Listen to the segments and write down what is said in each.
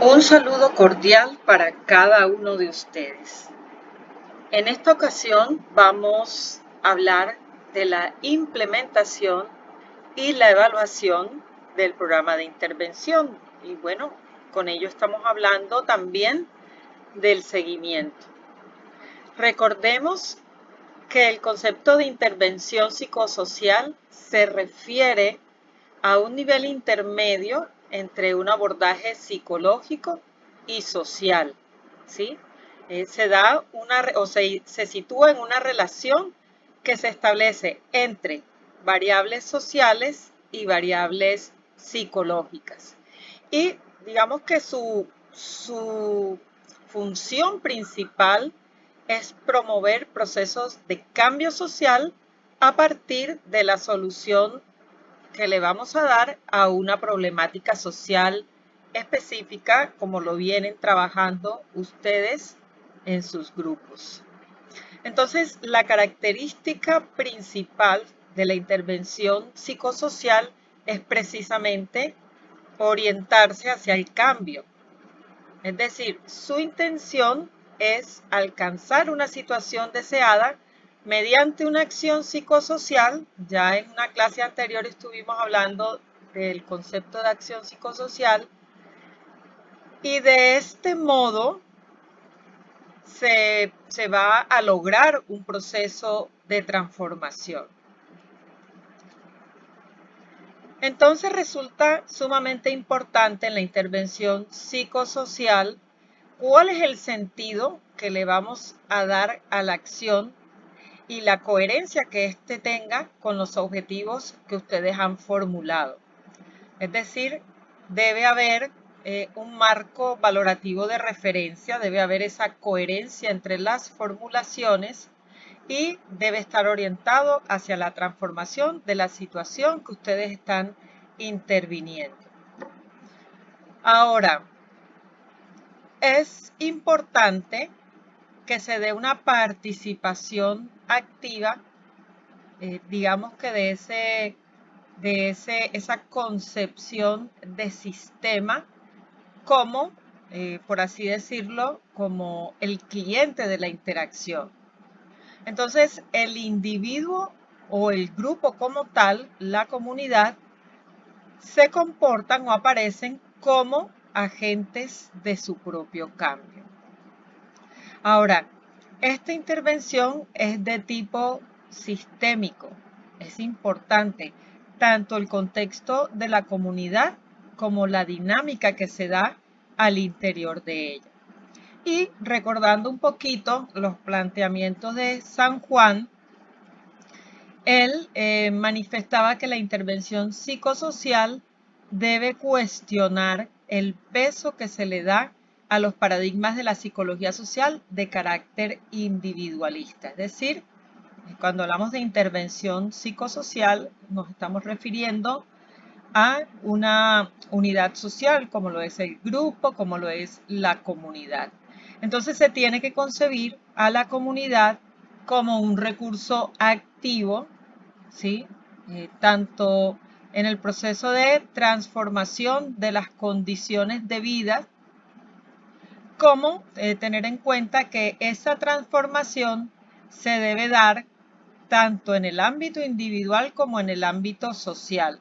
Un saludo cordial para cada uno de ustedes. En esta ocasión vamos a hablar de la implementación y la evaluación del programa de intervención. Y bueno, con ello estamos hablando también del seguimiento. Recordemos que el concepto de intervención psicosocial se refiere a un nivel intermedio entre un abordaje psicológico y social, ¿sí? Se sitúa en una relación que se establece entre variables sociales y variables psicológicas. Y digamos que su función principal es promover procesos de cambio social a partir de la solución que le vamos a dar a una problemática social específica, como lo vienen trabajando ustedes en sus grupos. Entonces, la característica principal de la intervención psicosocial es precisamente orientarse hacia el cambio. Es decir, su intención es alcanzar una situación deseada mediante una acción psicosocial. Ya en una clase anterior estuvimos hablando del concepto de acción psicosocial y de este modo se va a lograr un proceso de transformación. Entonces resulta sumamente importante en la intervención psicosocial cuál es el sentido que le vamos a dar a la acción y la coherencia que éste tenga con los objetivos que ustedes han formulado. Es decir, debe haber un marco valorativo de referencia, debe haber esa coherencia entre las formulaciones y debe estar orientado hacia la transformación de la situación que ustedes están interviniendo. Ahora, es importante que se dé una participación activa, digamos que esa concepción de sistema como, por así decirlo, como el cliente de la interacción. Entonces, el individuo o el grupo como tal, la comunidad, se comportan o aparecen como agentes de su propio cambio. Ahora, esta intervención es de tipo sistémico. Es importante tanto el contexto de la comunidad como la dinámica que se da al interior de ella. Y recordando un poquito los planteamientos de San Juan, él manifestaba que la intervención psicosocial debe cuestionar el peso que se le da a los paradigmas de la psicología social de carácter individualista. Es decir, cuando hablamos de intervención psicosocial, nos estamos refiriendo a una unidad social, como lo es el grupo, como lo es la comunidad. Entonces se tiene que concebir a la comunidad como un recurso activo, ¿sí? Tanto en el proceso de transformación de las condiciones de vida, como tener en cuenta que esa transformación se debe dar tanto en el ámbito individual como en el ámbito social.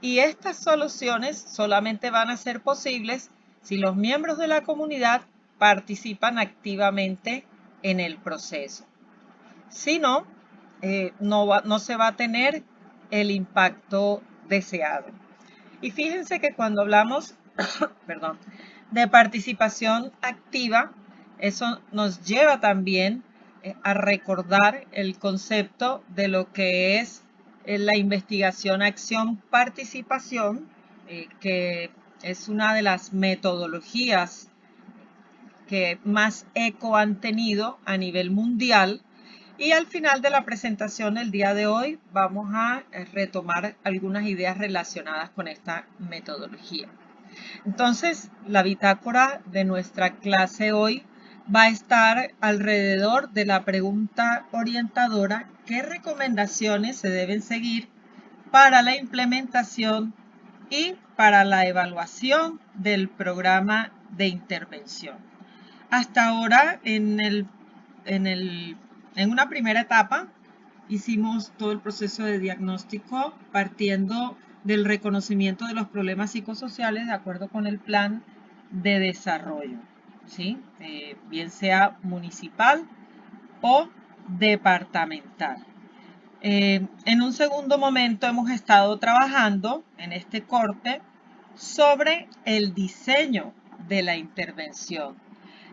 Y estas soluciones solamente van a ser posibles si los miembros de la comunidad participan activamente en el proceso. Si no, no se va a tener el impacto deseado. Y fíjense que cuando hablamos perdón, de participación activa, eso nos lleva también a recordar el concepto de lo que es la investigación, acción, participación, que es una de las metodologías que más eco han tenido a nivel mundial. Y al final de la presentación el día de hoy vamos a retomar algunas ideas relacionadas con esta metodología. Entonces, la bitácora de nuestra clase hoy va a estar alrededor de la pregunta orientadora: ¿qué recomendaciones se deben seguir para la implementación y para la evaluación del programa de intervención. Hasta ahora, en una primera etapa, hicimos todo el proceso de diagnóstico partiendo del reconocimiento de los problemas psicosociales de acuerdo con el plan de desarrollo, ¿sí? Bien sea municipal o departamental. En un segundo momento hemos estado trabajando en este corte sobre el diseño de la intervención.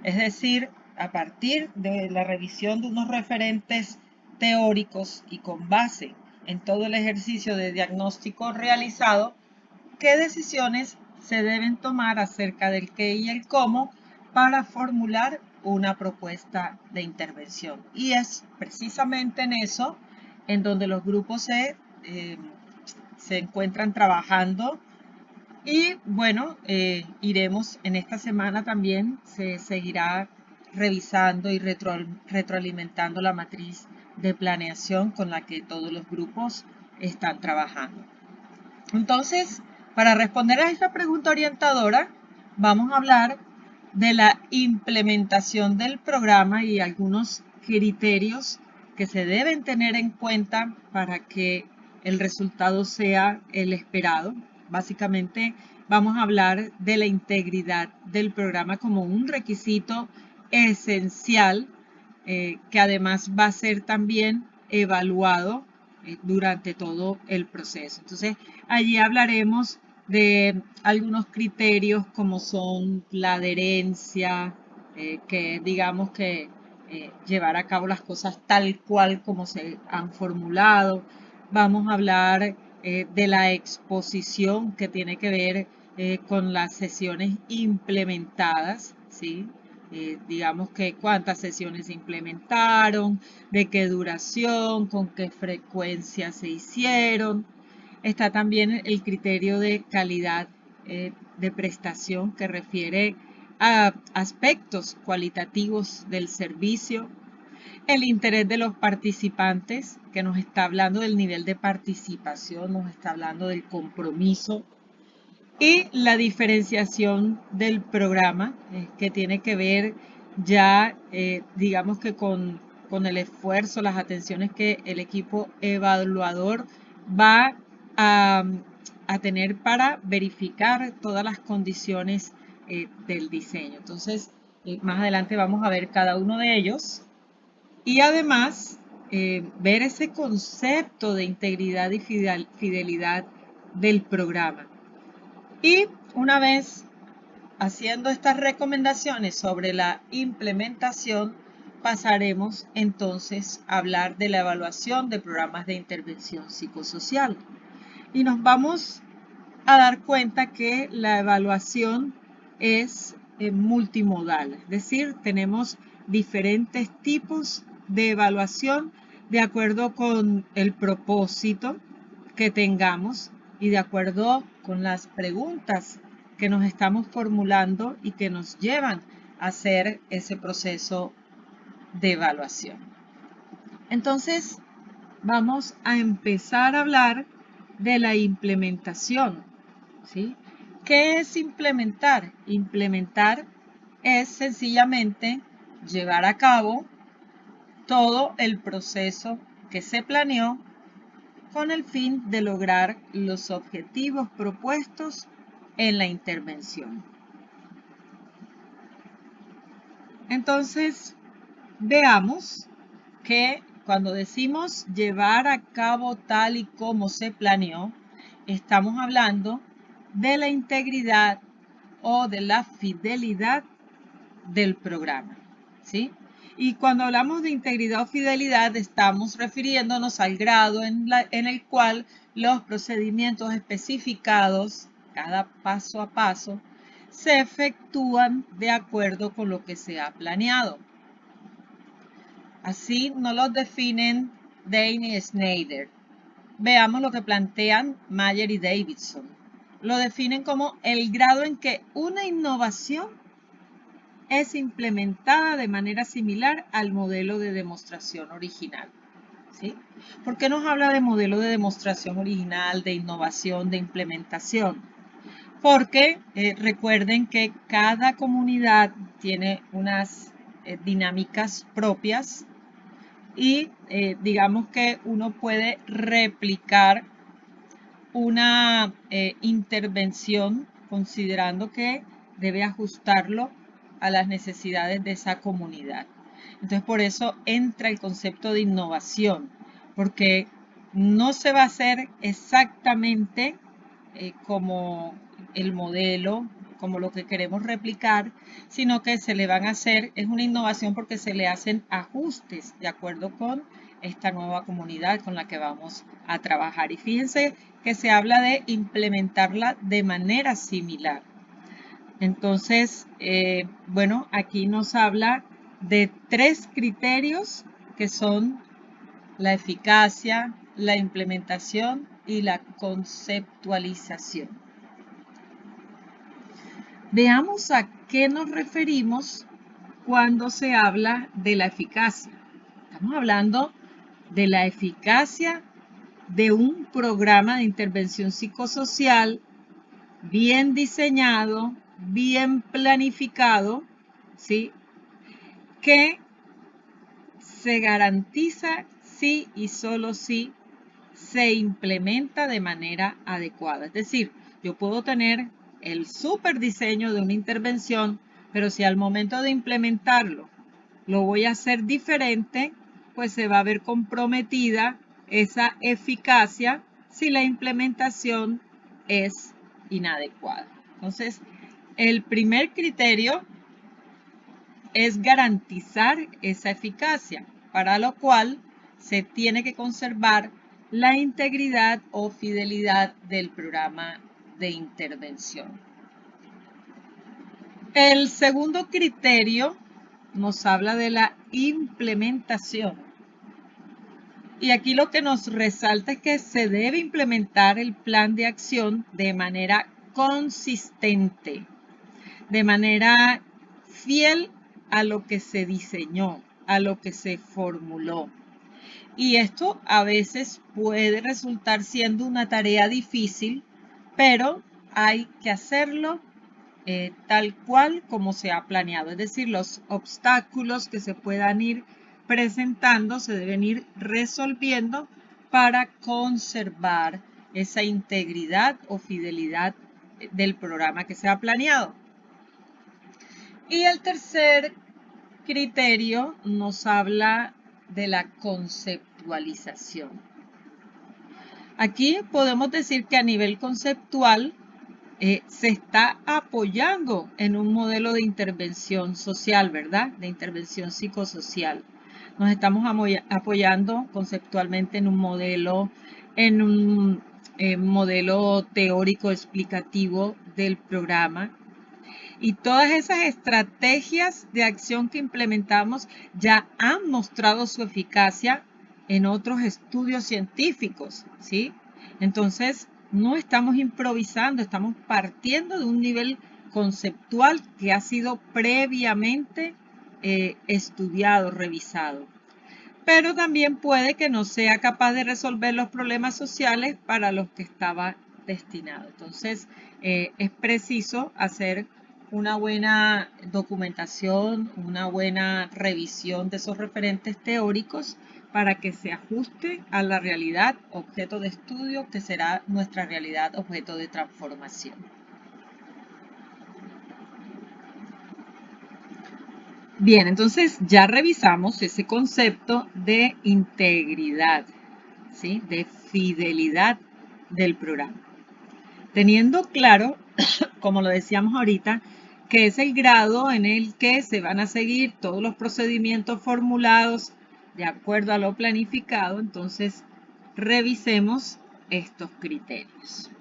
Es decir, a partir de la revisión de unos referentes teóricos y con base en todo el ejercicio de diagnóstico realizado, qué decisiones se deben tomar acerca del qué y el cómo para formular una propuesta de intervención. Y es precisamente en eso en donde los grupos se encuentran trabajando. Y bueno, iremos en esta semana también, se seguirá revisando y retroalimentando la matriz de planeación con la que todos los grupos están trabajando. Entonces, para responder a esta pregunta orientadora, vamos a hablar de la implementación del programa y algunos criterios que se deben tener en cuenta para que el resultado sea el esperado. Básicamente, vamos a hablar de la integridad del programa como un requisito esencial que además va a ser también evaluado durante todo el proceso. Entonces, allí hablaremos de algunos criterios como son la adherencia, que digamos que llevar a cabo las cosas tal cual como se han formulado. Vamos a hablar de la exposición que tiene que ver con las sesiones implementadas, ¿sí? Digamos que cuántas sesiones se implementaron, de qué duración, con qué frecuencia se hicieron. Está también el criterio de calidad de prestación que refiere a aspectos cualitativos del servicio. El interés de los participantes, que nos está hablando del nivel de participación, nos está hablando del compromiso. Y la diferenciación del programa, que tiene que ver ya, digamos que con el esfuerzo, las atenciones que el equipo evaluador va a tener para verificar todas las condiciones del diseño. Entonces, más adelante vamos a ver cada uno de ellos y además ver ese concepto de integridad y fidelidad del programa. Y una vez haciendo estas recomendaciones sobre la implementación, pasaremos entonces a hablar de la evaluación de programas de intervención psicosocial. Y nos vamos a dar cuenta que la evaluación es multimodal, es decir, tenemos diferentes tipos de evaluación de acuerdo con el propósito que tengamos y de acuerdo con las preguntas que nos estamos formulando y que nos llevan a hacer ese proceso de evaluación. Entonces, vamos a empezar a hablar de la implementación, ¿sí? ¿Qué es implementar? Implementar es sencillamente llevar a cabo todo el proceso que se planeó con el fin de lograr los objetivos propuestos en la intervención. Entonces, veamos que cuando decimos llevar a cabo tal y como se planeó, estamos hablando de la integridad o de la fidelidad del programa, ¿sí? Y cuando hablamos de integridad o fidelidad, estamos refiriéndonos al grado en el cual los procedimientos especificados, cada paso a paso, se efectúan de acuerdo con lo que se ha planeado. Así nos los definen Dane y Snyder. Veamos lo que plantean Mayer y Davidson. Lo definen como el grado en que una innovación es implementada de manera similar al modelo de demostración original. ¿sí? ¿Por qué nos habla de modelo de demostración original, de innovación, de implementación? Porque recuerden que cada comunidad tiene unas dinámicas propias y digamos que uno puede replicar una intervención considerando que debe ajustarlo a las necesidades de esa comunidad. Entonces por eso entra el concepto de innovación, porque no se va a hacer exactamente como el modelo, como lo que queremos replicar, sino que se le van a hacer, es una innovación porque se le hacen ajustes de acuerdo con esta nueva comunidad con la que vamos a trabajar. Y fíjense que se habla de implementarla de manera similar. Entonces, bueno, aquí nos habla de 3 criterios que son la eficacia, la implementación y la conceptualización. Veamos a qué nos referimos cuando se habla de la eficacia. Estamos hablando de la eficacia de un programa de intervención psicosocial bien diseñado, bien planificado, ¿sí? Que se garantiza si y solo si se implementa de manera adecuada. Es decir, yo puedo tener el super diseño de una intervención, pero si al momento de implementarlo lo voy a hacer diferente, pues se va a ver comprometida esa eficacia si la implementación es inadecuada. Entonces, el primer criterio es garantizar esa eficacia, para lo cual se tiene que conservar la integridad o fidelidad del programa de intervención. El segundo criterio nos habla de la implementación. Y aquí lo que nos resalta es que se debe implementar el plan de acción de manera consistente, de manera fiel a lo que se diseñó, a lo que se formuló. Y esto a veces puede resultar siendo una tarea difícil, pero hay que hacerlo tal cual como se ha planeado. Es decir, los obstáculos que se puedan ir presentando se deben ir resolviendo para conservar esa integridad o fidelidad del programa que se ha planeado. Y el tercer criterio nos habla de la conceptualización. Aquí podemos decir que a nivel conceptual se está apoyando en un modelo de intervención social, ¿verdad? De intervención psicosocial. Nos estamos apoyando conceptualmente en un modelo teórico explicativo del programa. Y todas esas estrategias de acción que implementamos ya han mostrado su eficacia en otros estudios científicos, ¿sí? Entonces, no estamos improvisando, estamos partiendo de un nivel conceptual que ha sido previamente estudiado, revisado. Pero también puede que no sea capaz de resolver los problemas sociales para los que estaba destinado. Entonces, es preciso hacer una buena documentación, una buena revisión de esos referentes teóricos para que se ajuste a la realidad objeto de estudio, que será nuestra realidad objeto de transformación. Bien, entonces ya revisamos ese concepto de integridad, ¿sí? De fidelidad del programa. Teniendo claro, como lo decíamos ahorita, que es el grado en el que se van a seguir todos los procedimientos formulados de acuerdo a lo planificado, entonces revisemos estos criterios.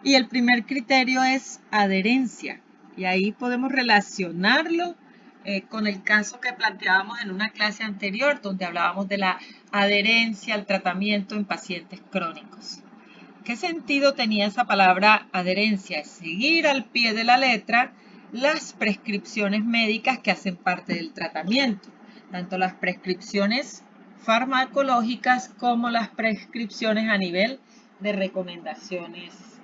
Y el primer criterio es adherencia, y ahí podemos relacionarlo con el caso que planteábamos en una clase anterior, donde hablábamos de la adherencia al tratamiento en pacientes crónicos. ¿Qué sentido tenía esa palabra adherencia? Es seguir al pie de la letra las prescripciones médicas que hacen parte del tratamiento, tanto las prescripciones farmacológicas como las prescripciones a nivel de recomendaciones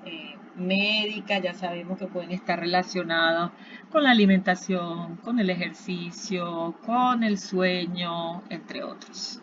médicas. Ya sabemos que pueden estar relacionadas con la alimentación, con el ejercicio, con el sueño, entre otros.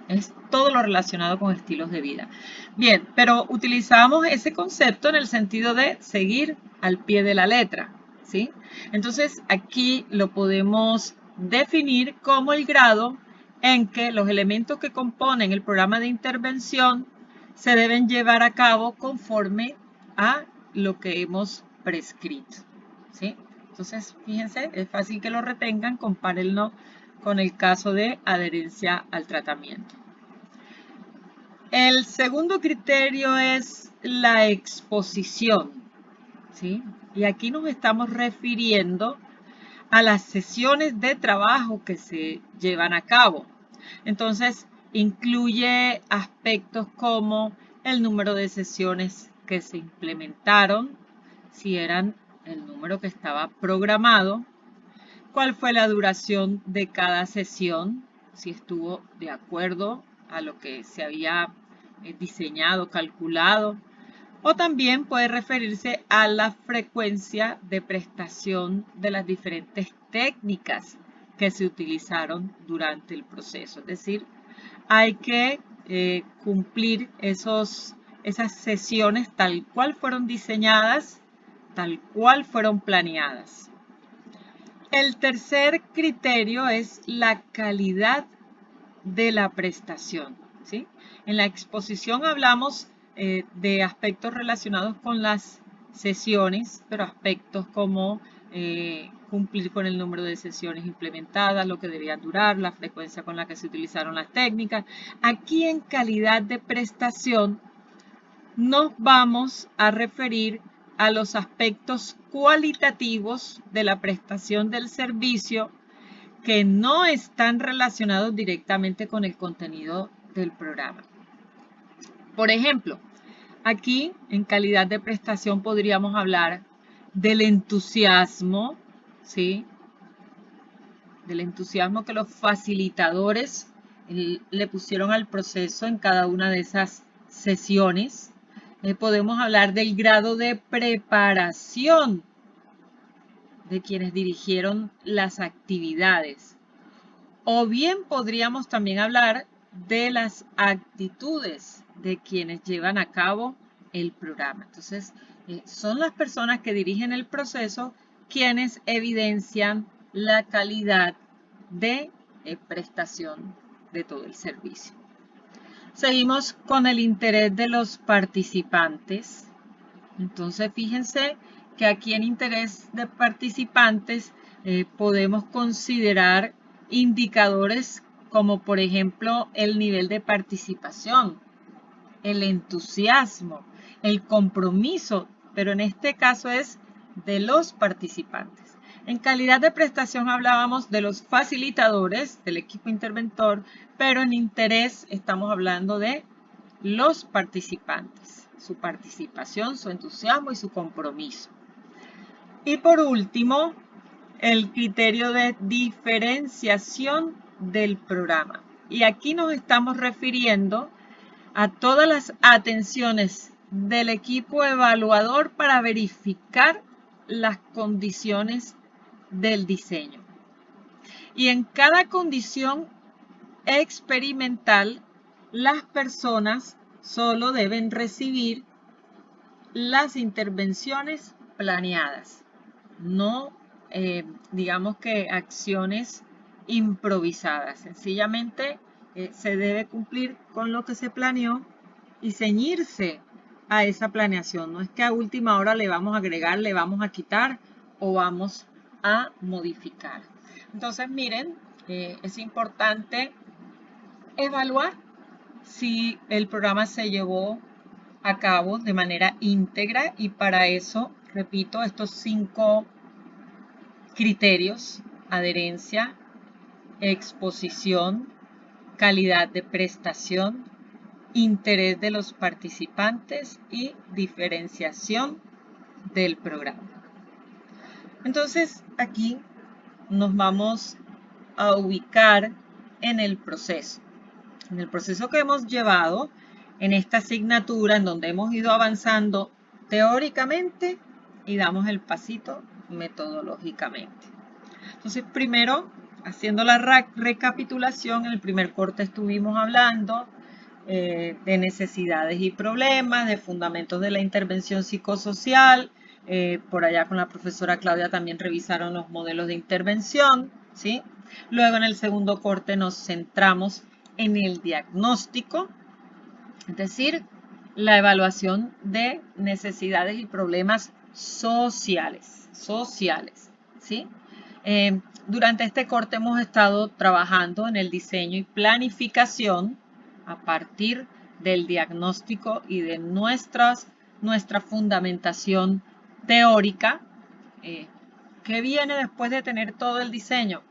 Es todo lo relacionado con estilos de vida. Bien, pero utilizamos ese concepto en el sentido de seguir al pie de la letra, ¿sí? Entonces, aquí lo podemos definir como el grado en que los elementos que componen el programa de intervención se deben llevar a cabo conforme a lo que hemos prescrito, ¿sí? Entonces, fíjense, es fácil que lo retengan, compárenlo con el caso de adherencia al tratamiento. El segundo criterio es la exposición, ¿sí? Y aquí nos estamos refiriendo a las sesiones de trabajo que se llevan a cabo. Entonces, incluye aspectos como el número de sesiones que se implementaron, si eran el número que estaba programado, cuál fue la duración de cada sesión, si estuvo de acuerdo a lo que se había diseñado, calculado, o también puede referirse a la frecuencia de prestación de las diferentes técnicas que se utilizaron durante el proceso. Es decir, hay que cumplir esas sesiones tal cual fueron diseñadas, tal cual fueron planeadas. El tercer criterio es la calidad de la prestación, ¿sí? En la exposición hablamos de aspectos relacionados con las sesiones, pero aspectos como cumplir con el número de sesiones implementadas, lo que debía durar, la frecuencia con la que se utilizaron las técnicas. Aquí en calidad de prestación nos vamos a referir a los aspectos cualitativos de la prestación del servicio que no están relacionados directamente con el contenido del programa. Por ejemplo, aquí en calidad de prestación podríamos hablar del entusiasmo, ¿sí? Del entusiasmo que los facilitadores le pusieron al proceso en cada una de esas sesiones. Podemos hablar del grado de preparación de quienes dirigieron las actividades. O bien podríamos también hablar de las actitudes de quienes llevan a cabo el programa. Entonces, son las personas que dirigen el proceso quienes evidencian la calidad de prestación de todo el servicio. Seguimos con el interés de los participantes. Entonces, fíjense que aquí en interés de participantes podemos considerar indicadores como por ejemplo el nivel de participación, el entusiasmo, el compromiso, pero en este caso es de los participantes. En calidad de prestación hablábamos de los facilitadores, del equipo interventor, pero en interés estamos hablando de los participantes, su participación, su entusiasmo y su compromiso. Y por último, el criterio de diferenciación del programa. Y aquí nos estamos refiriendo a todas las atenciones del equipo evaluador para verificar las condiciones del diseño. Y en cada condición experimental, las personas solo deben recibir las intervenciones planeadas, no digamos que acciones improvisadas. Sencillamente se debe cumplir con lo que se planeó y ceñirse a esa planeación. No es que a última hora le vamos a agregar, le vamos a quitar o vamos a modificar. Entonces, miren, es importante evaluar si el programa se llevó a cabo de manera íntegra y para eso, repito, estos 5 criterios: adherencia, exposición, calidad de prestación, interés de los participantes y diferenciación del programa. Entonces, aquí nos vamos a ubicar en el proceso. en el proceso que hemos llevado en esta asignatura, en donde hemos ido avanzando teóricamente y damos el pasito metodológicamente. Entonces, primero, haciendo la recapitulación, en el primer corte estuvimos hablando de necesidades y problemas, de fundamentos de la intervención psicosocial. Por allá con la profesora Claudia también revisaron los modelos de intervención, ¿sí? Luego en el segundo corte nos centramos en el diagnóstico, es decir, la evaluación de necesidades y problemas sociales, ¿sí? Durante este corte hemos estado trabajando en el diseño y planificación a partir del diagnóstico y de nuestra fundamentación teórica. ¿Qué viene después de tener todo el diseño?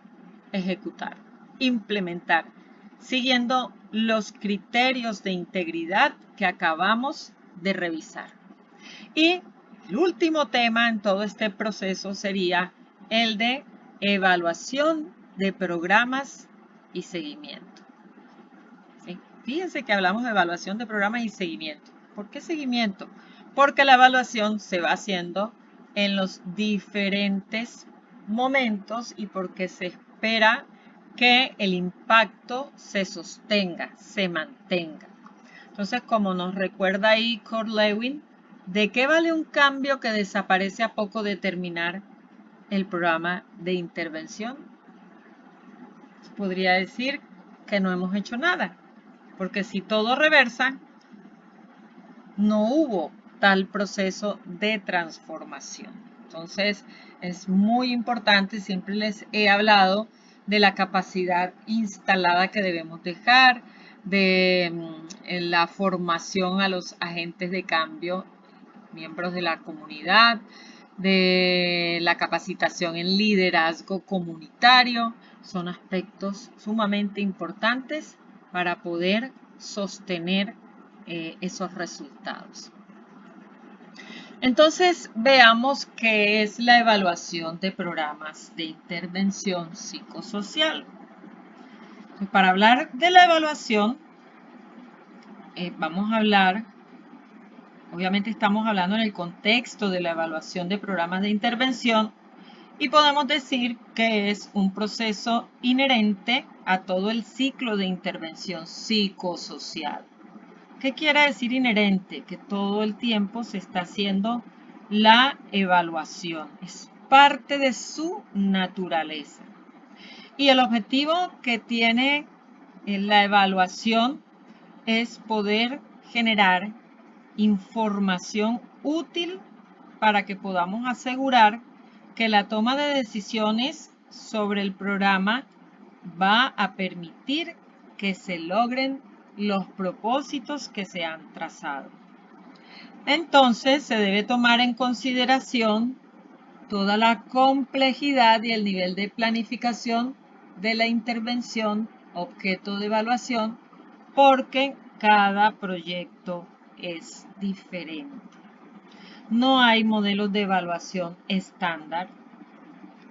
Ejecutar, implementar, siguiendo los criterios de integridad que acabamos de revisar. Y el último tema en todo este proceso sería el de evaluación de programas y seguimiento. ¿Sí? Fíjense que hablamos de evaluación de programas y seguimiento. ¿Por qué seguimiento? Porque la evaluación se va haciendo en los diferentes momentos y porque se espera que el impacto se sostenga, se mantenga. Entonces, como nos recuerda ahí Kurt Lewin, ¿de qué vale un cambio que desaparece a poco de terminar el programa de intervención? Podría decir que no hemos hecho nada, porque si todo reversa, no hubo tal proceso de transformación. Entonces, es muy importante, siempre les he hablado de la capacidad instalada que debemos dejar, de la formación a los agentes de cambio, miembros de la comunidad, de la capacitación en liderazgo comunitario. Son aspectos sumamente importantes para poder sostener esos resultados. Entonces, veamos qué es la evaluación de programas de intervención psicosocial. Para hablar de la evaluación, vamos a hablar, obviamente estamos hablando en el contexto de la evaluación de programas de intervención y podemos decir que es un proceso inherente a todo el ciclo de intervención psicosocial. ¿Qué quiere decir inherente? Que todo el tiempo se está haciendo la evaluación. Es parte de su naturaleza. Y el objetivo que tiene la evaluación es poder generar información útil para que podamos asegurar que la toma de decisiones sobre el programa va a permitir que se logren los propósitos que se han trazado. Entonces, se debe tomar en consideración toda la complejidad y el nivel de planificación de la intervención objeto de evaluación, porque cada proyecto es diferente. No hay modelos de evaluación estándar,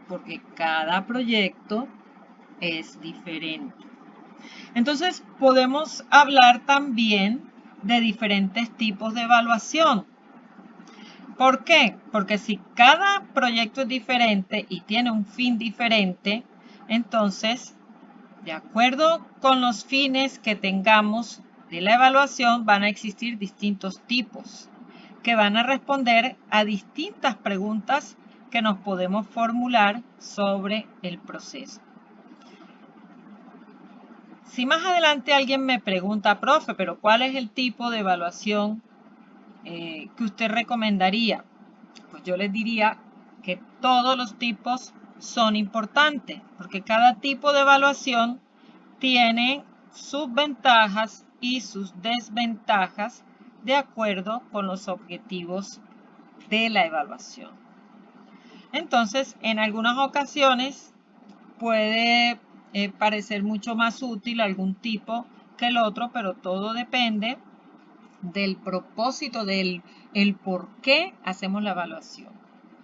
porque cada proyecto es diferente. Entonces, podemos hablar también de diferentes tipos de evaluación. ¿Por qué? Porque si cada proyecto es diferente y tiene un fin diferente, entonces, de acuerdo con los fines que tengamos de la evaluación, van a existir distintos tipos que van a responder a distintas preguntas que nos podemos formular sobre el proceso. Si más adelante alguien me pregunta, profe, pero ¿cuál es el tipo de evaluación que usted recomendaría? Pues yo les diría que todos los tipos son importantes, porque cada tipo de evaluación tiene sus ventajas y sus desventajas de acuerdo con los objetivos de la evaluación. Entonces, en algunas ocasiones puede parecer mucho más útil algún tipo que el otro, pero todo depende del propósito, del por qué hacemos la evaluación.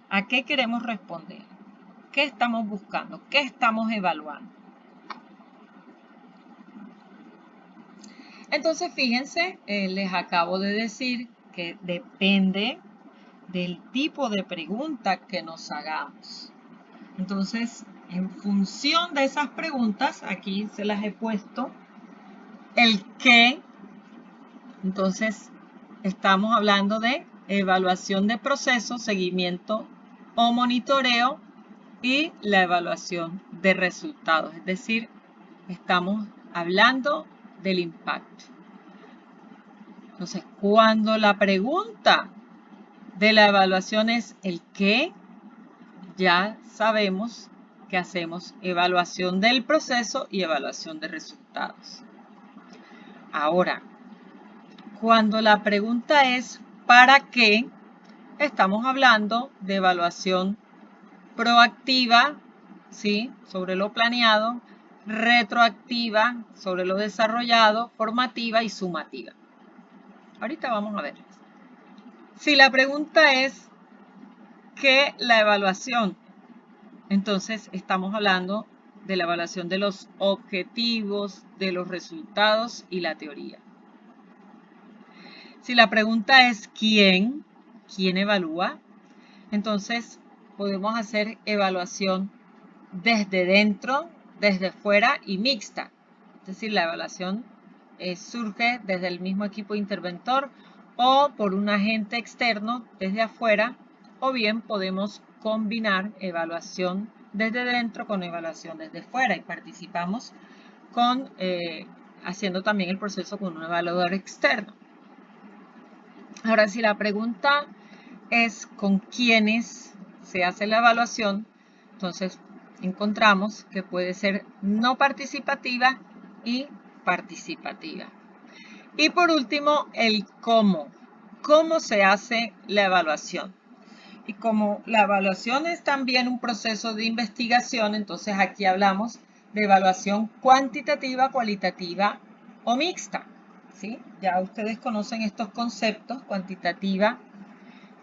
¿A qué queremos responder? ¿Qué estamos buscando? ¿Qué estamos evaluando? Entonces, fíjense, les acabo de decir que depende del tipo de pregunta que nos hagamos. Entonces, en función de esas preguntas, aquí se las he puesto, el qué. Entonces, estamos hablando de evaluación de proceso, seguimiento o monitoreo y la evaluación de resultados. Es decir, estamos hablando del impacto. Entonces, cuando la pregunta de la evaluación es el qué, ya sabemos que hacemos evaluación del proceso y evaluación de resultados. Ahora, cuando la pregunta es ¿para qué?, estamos hablando de evaluación proactiva, ¿sí?, sobre lo planeado, retroactiva, sobre lo desarrollado, formativa y sumativa. Ahorita vamos a ver. Si la pregunta es ¿qué la evaluación? Entonces estamos hablando de la evaluación de los objetivos, de los resultados y la teoría. Si la pregunta es ¿quién? ¿Quién evalúa? Entonces podemos hacer evaluación desde dentro, desde fuera y mixta. Es decir, la evaluación surge desde el mismo equipo interventor o por un agente externo desde afuera, o bien podemos combinar evaluación desde dentro con evaluación desde fuera y participamos con, haciendo también el proceso con un evaluador externo. Ahora, si la pregunta es con quiénes se hace la evaluación, entonces encontramos que puede ser no participativa y participativa. Y por último, el cómo. ¿Cómo se hace la evaluación? Y como la evaluación es también un proceso de investigación, entonces aquí hablamos de evaluación cuantitativa, cualitativa o mixta, ¿sí? Ya ustedes conocen estos conceptos: cuantitativa,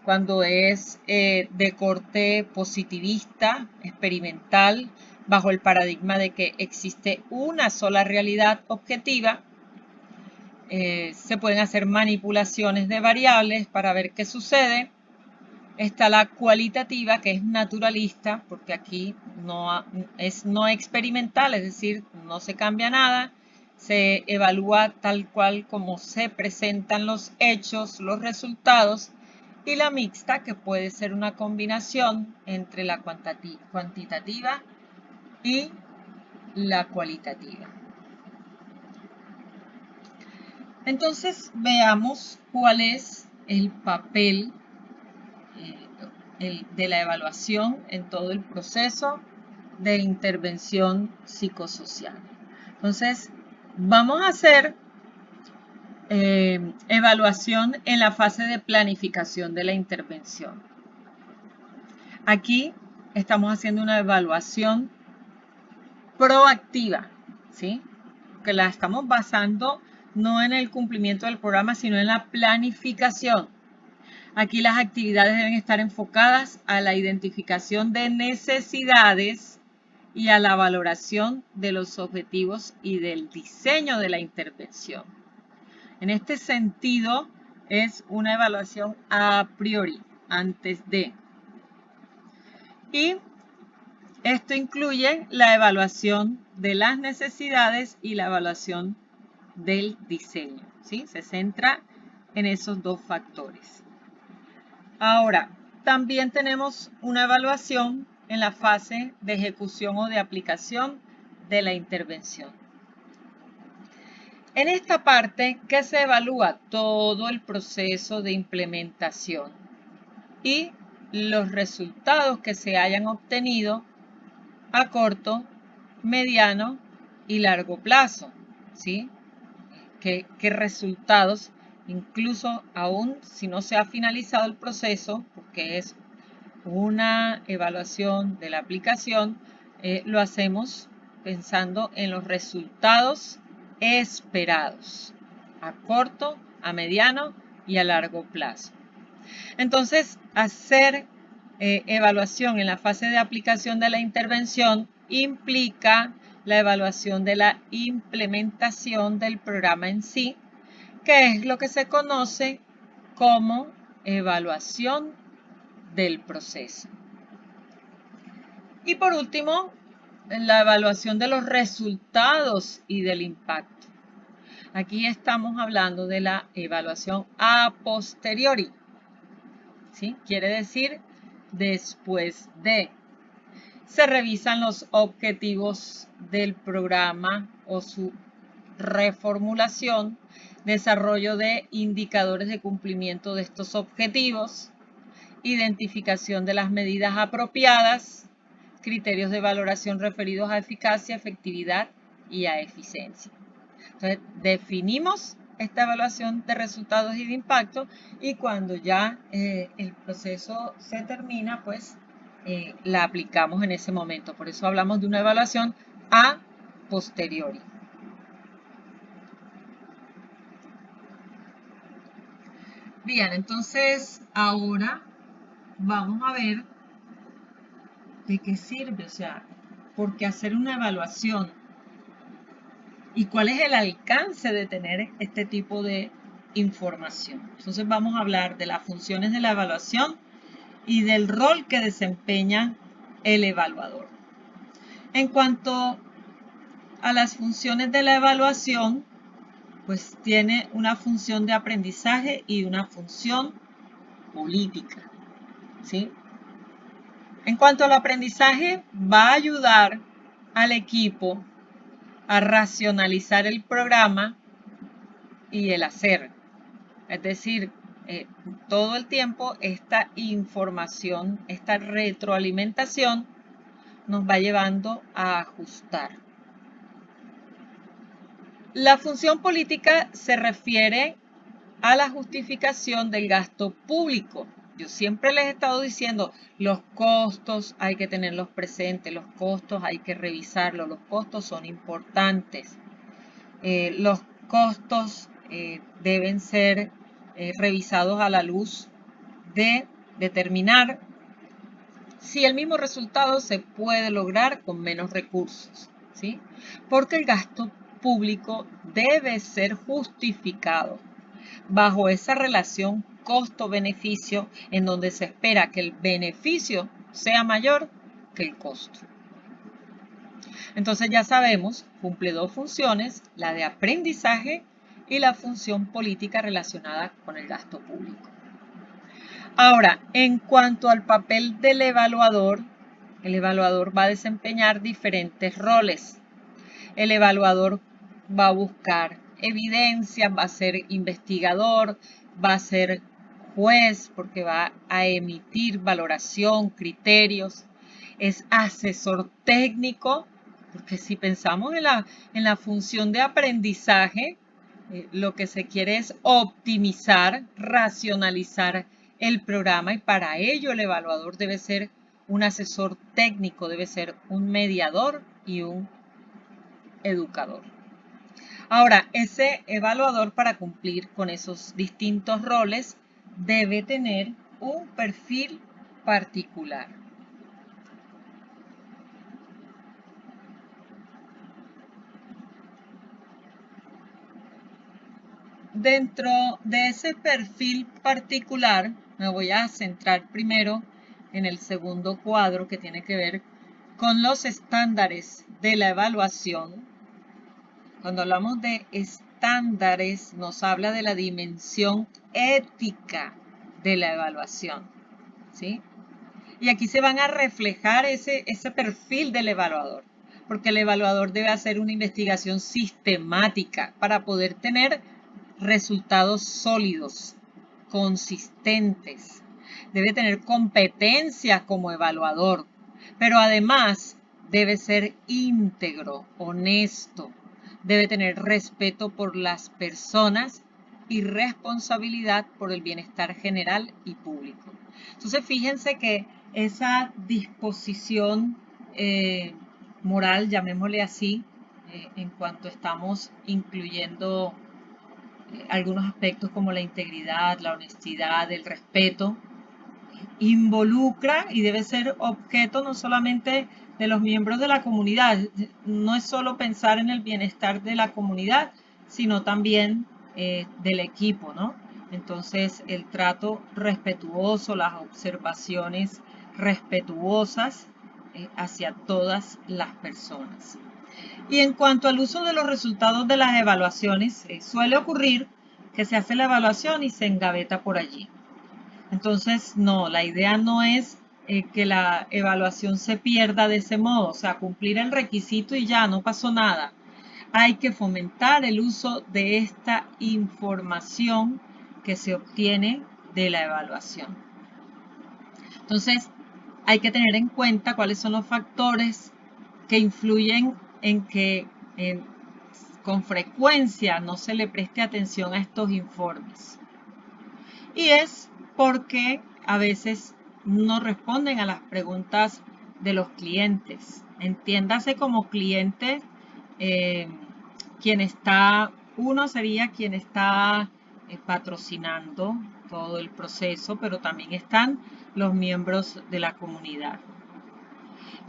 cuando es de corte positivista, experimental, bajo el paradigma de que existe una sola realidad objetiva. Se pueden hacer manipulaciones de variables para ver qué sucede. Está la cualitativa, que es naturalista, porque aquí es no experimental, es decir, no se cambia nada, se evalúa tal cual como se presentan los hechos, los resultados. Y la mixta, que puede ser una combinación entre la cuantitativa y la cualitativa. Entonces veamos cuál es el papel de la evaluación en todo el proceso de intervención psicosocial. Entonces, vamos a hacer evaluación en la fase de planificación de la intervención. Aquí estamos haciendo una evaluación proactiva, ¿sí?, que la estamos basando no en el cumplimiento del programa, sino en la planificación. Aquí las actividades deben estar enfocadas a la identificación de necesidades y a la valoración de los objetivos y del diseño de la intervención. En este sentido, es una evaluación a priori, antes de. Y esto incluye la evaluación de las necesidades y la evaluación del diseño, ¿sí? Se centra en esos dos factores. Ahora, también tenemos una evaluación en la fase de ejecución o de aplicación de la intervención. En esta parte, ¿qué se evalúa? Todo el proceso de implementación y los resultados que se hayan obtenido a corto, mediano y largo plazo, ¿sí? ¿Qué resultados? Incluso aún si no se ha finalizado el proceso, porque es una evaluación de la aplicación, lo hacemos pensando en los resultados esperados a corto, a mediano y a largo plazo. Entonces, hacer evaluación en la fase de aplicación de la intervención implica la evaluación de la implementación del programa en sí, que es lo que se conoce como evaluación del proceso. Y por último, la evaluación de los resultados y del impacto. Aquí estamos hablando de la evaluación a posteriori, ¿sí? Quiere decir después de. Se revisan los objetivos del programa o su reformulación, desarrollo de indicadores de cumplimiento de estos objetivos, identificación de las medidas apropiadas, criterios de valoración referidos a eficacia, efectividad y a eficiencia. Entonces, definimos esta evaluación de resultados y de impacto, y cuando ya el proceso se termina, pues la aplicamos en ese momento. Por eso hablamos de una evaluación a posteriori. Bien, entonces ahora vamos a ver de qué sirve, o sea, por qué hacer una evaluación y cuál es el alcance de tener este tipo de información. Entonces vamos a hablar de las funciones de la evaluación y del rol que desempeña el evaluador. En cuanto a las funciones de la evaluación, pues tiene una función de aprendizaje y una función política, ¿sí? En cuanto al aprendizaje, va a ayudar al equipo a racionalizar el programa y el hacer. Es decir, todo el tiempo esta información, esta retroalimentación nos va llevando a ajustar. La función política se refiere a la justificación del gasto público. Yo siempre les he estado diciendo, los costos hay que tenerlos presentes, los costos hay que revisarlos, los costos son importantes. Los costos deben ser revisados a la luz de determinar si el mismo resultado se puede lograr con menos recursos, ¿sí? Porque el gasto público debe ser justificado bajo esa relación costo-beneficio en donde se espera que el beneficio sea mayor que el costo. Entonces ya sabemos, cumple dos funciones, la de aprendizaje y la función política relacionada con el gasto público. Ahora, en cuanto al papel del evaluador, el evaluador va a desempeñar diferentes roles. El evaluador va a buscar evidencias, va a ser investigador, va a ser juez porque va a emitir valoración, criterios, es asesor técnico, porque si pensamos en la función de aprendizaje, lo que se quiere es optimizar, racionalizar el programa, y para ello el evaluador debe ser un asesor técnico, debe ser un mediador y un educador. Ahora, ese evaluador, para cumplir con esos distintos roles, debe tener un perfil particular. Dentro de ese perfil particular, me voy a centrar primero en el segundo cuadro, que tiene que ver con los estándares de la evaluación. Cuando hablamos de estándares, nos habla de la dimensión ética de la evaluación, ¿sí? Y aquí se van a reflejar ese perfil del evaluador, porque el evaluador debe hacer una investigación sistemática para poder tener resultados sólidos, consistentes. Debe tener competencias como evaluador, pero además debe ser íntegro, honesto, debe tener respeto por las personas y responsabilidad por el bienestar general y público. Entonces, fíjense que esa disposición moral, llamémosle así, en cuanto estamos incluyendo algunos aspectos como la integridad, la honestidad, el respeto, involucra y debe ser objeto no solamente de los miembros de la comunidad. No es solo pensar en el bienestar de la comunidad, sino también del equipo, ¿no? Entonces, el trato respetuoso, las observaciones respetuosas hacia todas las personas. Y en cuanto al uso de los resultados de las evaluaciones, suele ocurrir que se hace la evaluación y se engaveta por allí. Entonces, no, la idea no es que la evaluación se pierda de ese modo, o sea, cumplir el requisito y ya, no pasó nada. Hay que fomentar el uso de esta información que se obtiene de la evaluación. Entonces, hay que tener en cuenta cuáles son los factores que influyen en que con frecuencia no se le preste atención a estos informes. Y es porque a veces no responden a las preguntas de los clientes. Entiéndase como cliente, uno sería quien está patrocinando todo el proceso, pero también están los miembros de la comunidad.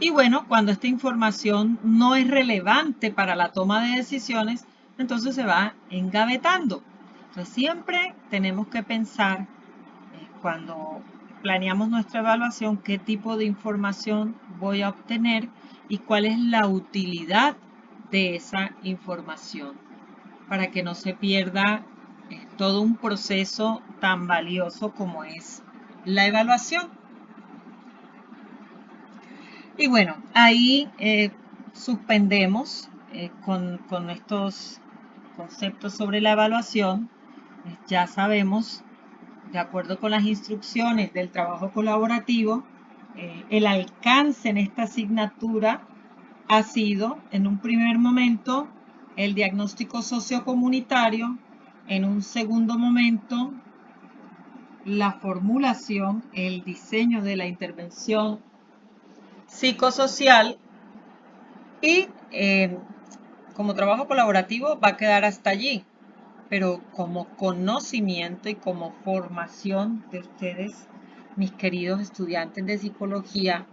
Y bueno, cuando esta información no es relevante para la toma de decisiones, entonces se va engavetando. Entonces siempre tenemos que pensar cuando planeamos nuestra evaluación qué tipo de información voy a obtener y cuál es la utilidad de esa información para que no se pierda todo un proceso tan valioso como es la evaluación. Y bueno, ahí suspendemos con estos conceptos sobre la evaluación. Ya sabemos, de acuerdo con las instrucciones del trabajo colaborativo, el alcance en esta asignatura ha sido, en un primer momento, el diagnóstico sociocomunitario, en un segundo momento, la formulación, el diseño de la intervención psicosocial y como trabajo colaborativo va a quedar hasta allí, pero como conocimiento y como formación de ustedes, mis queridos estudiantes de psicología,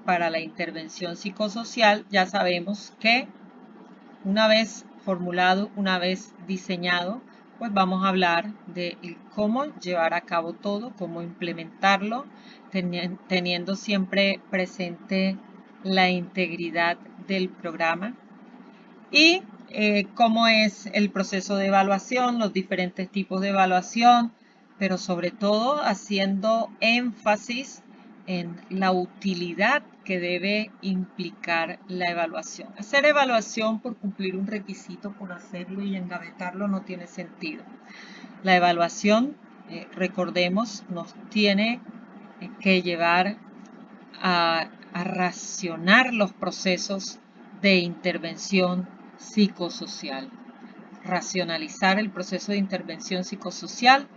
para la intervención psicosocial, ya sabemos que una vez formulado, una vez diseñado, pues vamos a hablar de cómo llevar a cabo todo, cómo implementarlo, teniendo siempre presente la integridad del programa y cómo es el proceso de evaluación, los diferentes tipos de evaluación, pero sobre todo haciendo énfasis en la utilidad que debe implicar la evaluación. Hacer evaluación por cumplir un requisito, por hacerlo y engavetarlo no tiene sentido. La evaluación, recordemos, nos tiene que llevar a racionar los procesos de intervención psicosocial. Racionalizar el proceso de intervención psicosocial,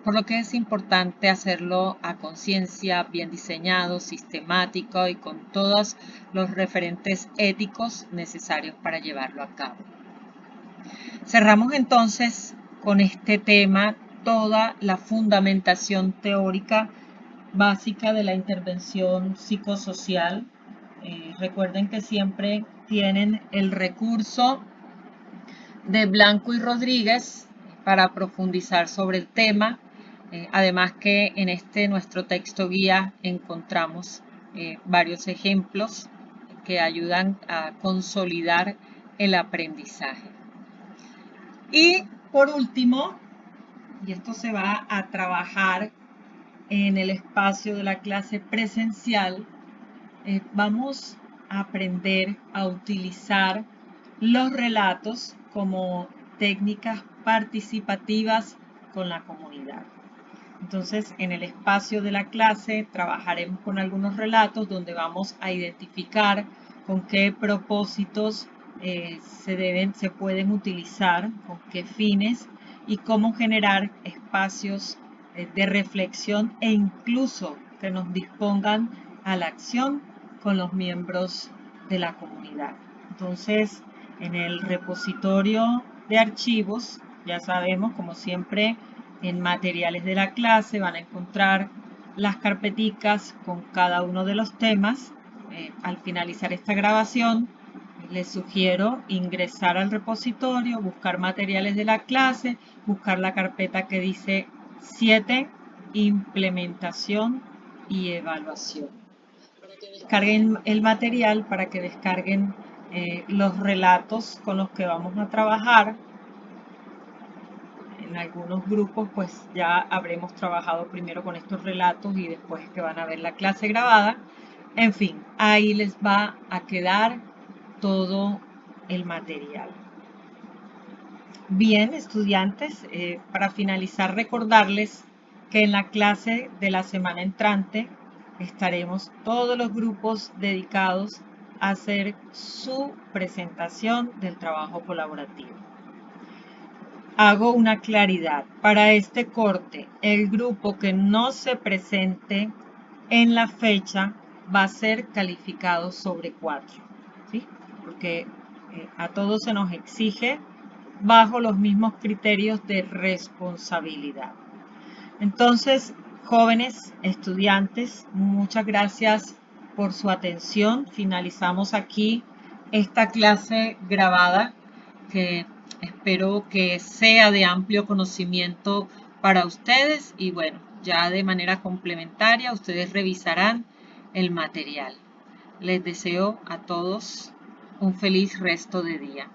por lo que es importante hacerlo a conciencia, bien diseñado, sistemático y con todos los referentes éticos necesarios para llevarlo a cabo. Cerramos entonces con este tema toda la fundamentación teórica básica de la intervención psicosocial. Recuerden que siempre tienen el recurso de Blanco y Rodríguez para profundizar sobre el tema. Además que en nuestro texto guía encontramos varios ejemplos que ayudan a consolidar el aprendizaje. Y por último, y esto se va a trabajar en el espacio de la clase presencial, vamos a aprender a utilizar los relatos como técnicas participativas con la comunidad. Entonces, en el espacio de la clase trabajaremos con algunos relatos donde vamos a identificar con qué propósitos se pueden utilizar, con qué fines y cómo generar espacios de reflexión e incluso que nos dispongan a la acción con los miembros de la comunidad. Entonces, en el repositorio de archivos, ya sabemos, como siempre, en materiales de la clase van a encontrar las carpeticas con cada uno de los temas. Al finalizar esta grabación, les sugiero ingresar al repositorio, buscar materiales de la clase, buscar la carpeta que dice 7, implementación y evaluación. Para que descarguen el material, para que descarguen los relatos con los que vamos a trabajar. En algunos grupos pues ya habremos trabajado primero con estos relatos y después que van a ver la clase grabada. En fin, ahí les va a quedar todo el material. Bien, estudiantes, para finalizar recordarles que en la clase de la semana entrante estaremos todos los grupos dedicados a hacer su presentación del trabajo colaborativo. Hago una claridad. Para este corte, el grupo que no se presente en la fecha va a ser calificado sobre 4, ¿sí? Porque a todos se nos exige bajo los mismos criterios de responsabilidad. Entonces, jóvenes, estudiantes, muchas gracias por su atención. Finalizamos aquí esta clase grabada que espero que sea de amplio conocimiento para ustedes y bueno, ya de manera complementaria ustedes revisarán el material. Les deseo a todos un feliz resto de día.